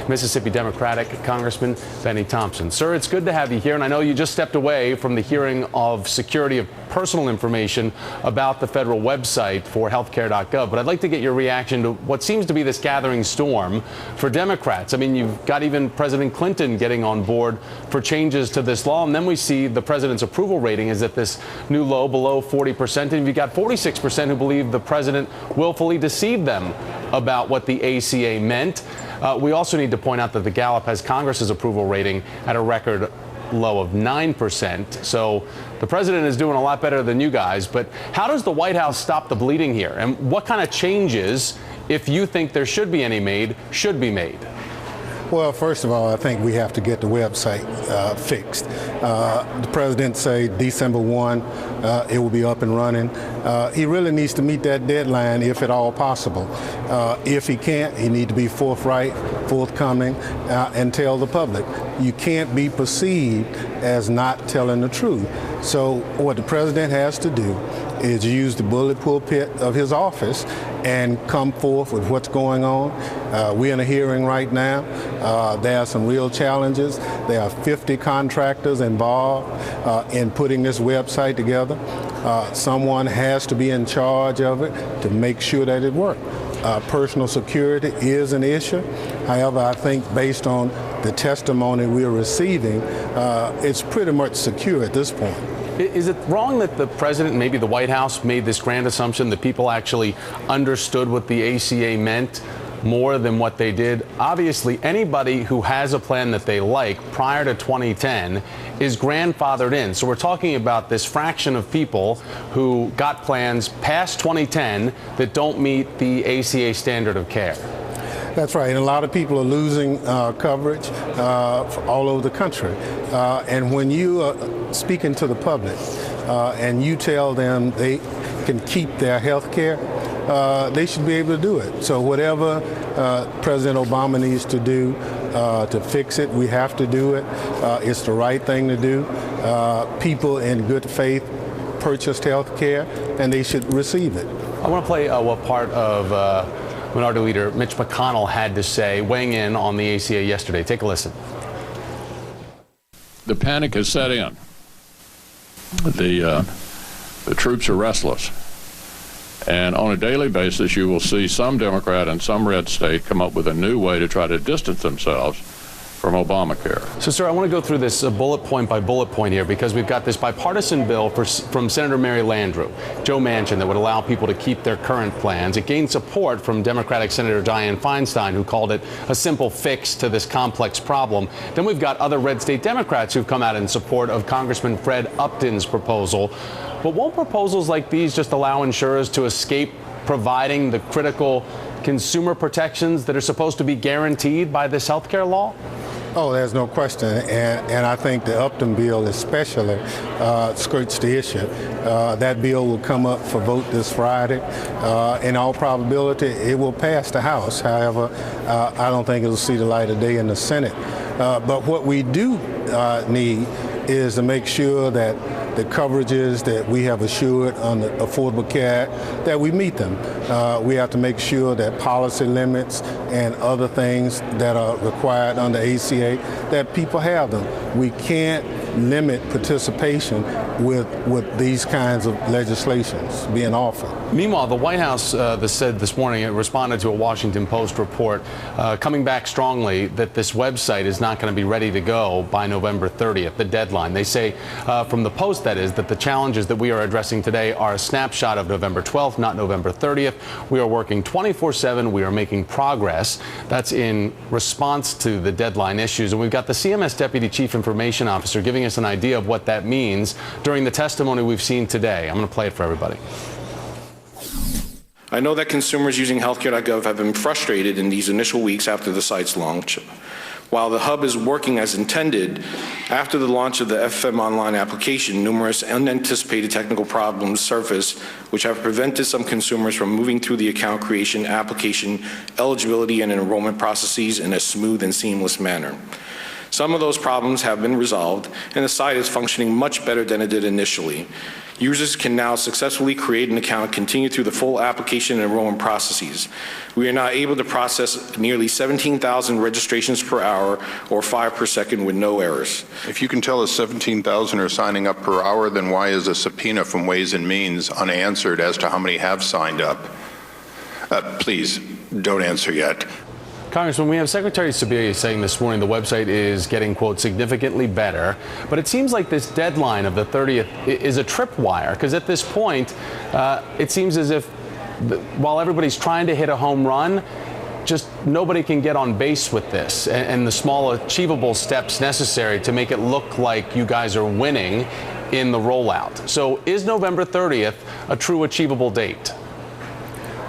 Mississippi Democratic Congressman Thompson. Sir, it's good to have you here, and I know you just stepped away from the hearing of security of personal information about the federal website for healthcare.gov, but I'd like to get your reaction to what seems to be this gathering storm for Democrats. I mean, you've got even President Clinton getting on board for changes to this law, and then we see the president's approval rating is at this new low below 40%, and you've got 46% who believe the president willfully deceived them about what the ACA meant. We also need to point out that the Gallup has Congress's approval rating at a record low of 9%. So the president is doing a lot better than you guys. But how does the White House stop the bleeding here? And what kind of changes, if you think there should be any made, should be made? Well, first of all, I think we have to get the website fixed. The president say December 1, it will be up and running. He really needs to meet that deadline if at all possible. If he can't, he needs to be forthcoming, and tell the public. You can't be perceived as not telling the truth. So what the president has to do is use the bullet pulpit of his office and come forth with what's going on. We're in a hearing right now. There are some real challenges. There are 50 contractors involved in putting this website together. Someone has to be in charge of it to make sure that it works. Personal security is an issue. However, I think based on the testimony we're receiving, it's pretty much secure at this point. Is it wrong that the president, maybe the White House, made this grand assumption that people actually understood what the ACA meant more than what they did? Obviously, anybody who has a plan that they like prior to 2010 is grandfathered in. So we're talking about this fraction of people who got plans past 2010 that don't meet the ACA standard of care. That's right, and a lot of people are losing coverage all over the country. And when you are speaking to the public and you tell them they can keep their health care, they should be able to do it. So whatever President Obama needs to do to fix it, we have to do it. It's the right thing to do. People in good faith purchased health care, and they should receive it. I want to play what part of Minority Leader Mitch McConnell had to say, weighing in on the ACA yesterday. Take a listen. The panic has set in. The troops are restless. And on a daily basis, you will see some Democrat in some red state come up with a new way to try to distance themselves from Obamacare. So, sir, I want to go through this bullet point by bullet point here, because we've got this bipartisan bill from Senator Mary Landrieu, Joe Manchin, that would allow people to keep their current plans. It gained support from Democratic Senator Dianne Feinstein, who called it a simple fix to this complex problem. Then we've got other red state Democrats who've come out in support of Congressman Fred Upton's proposal. But won't proposals like these just allow insurers to escape providing the critical consumer protections that are supposed to be guaranteed by this health care law? Oh, there's no question, and I think the Upton bill especially skirts the issue. That bill will come up for vote this Friday. In all probability, it will pass the House. However, I don't think it will see the light of day in the Senate. But what we do need is to make sure that the coverages that we have assured on the Affordable Care Act, that we meet them. We have to make sure that policy limits and other things that are required under ACA, that people have them. We can't limit participation with these kinds of legislations being offered. Meanwhile, the White House said this morning, it responded to a Washington Post report coming back strongly that this website is not going to be ready to go by November 30th, the deadline. They say from the Post, that is, that the challenges that we are addressing today are a snapshot of November 12th, not November 30th. We are working 24/7. We are making progress. That's in response to the deadline issues. And we've got the CMS Deputy Chief Information Officer giving us an idea of what that means during the testimony we've seen today. I'm going to play it for everybody. I know that consumers using healthcare.gov have been frustrated in these initial weeks after the site's launch. While the hub is working as intended, after the launch of the FM online application, numerous unanticipated technical problems surfaced, which have prevented some consumers from moving through the account creation, application, eligibility, and enrollment processes in a smooth and seamless manner. Some of those problems have been resolved, and the site is functioning much better than it did initially. Users can now successfully create an account and continue through the full application and enrollment processes. We are now able to process nearly 17,000 registrations per hour, or 5 per second, with no errors. If you can tell us 17,000 are signing up per hour, then why is a subpoena from Ways and Means unanswered as to how many have signed up? Please, don't answer yet. Congressman, we have Secretary Sebelius saying this morning the website is getting, quote, significantly better. But it seems like this deadline of the 30th is a tripwire, because at this point, it seems as if while everybody's trying to hit a home run, just nobody can get on base with this and the small achievable steps necessary to make it look like you guys are winning in the rollout. So is November 30th a true achievable date?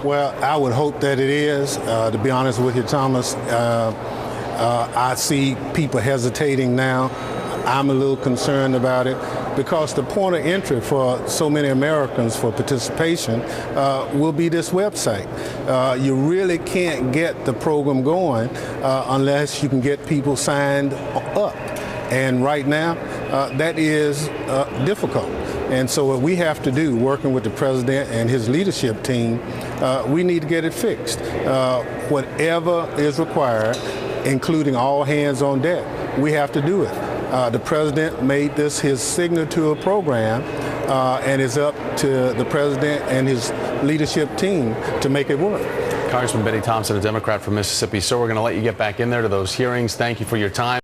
Well, I would hope that it is. To be honest with you, Thomas, I see people hesitating now. I'm a little concerned about it because the point of entry for so many Americans for participation will be this website. You really can't get the program going unless you can get people signed up. And right now, that is difficult. And so what we have to do, working with the president and his leadership team, we need to get it fixed. Whatever is required, including all hands on deck, we have to do it. The president made this his signature program, and it's up to the president and his leadership team to make it work. Congressman Benny Thompson, a Democrat from Mississippi. So we're going to let you get back in there to those hearings. Thank you for your time.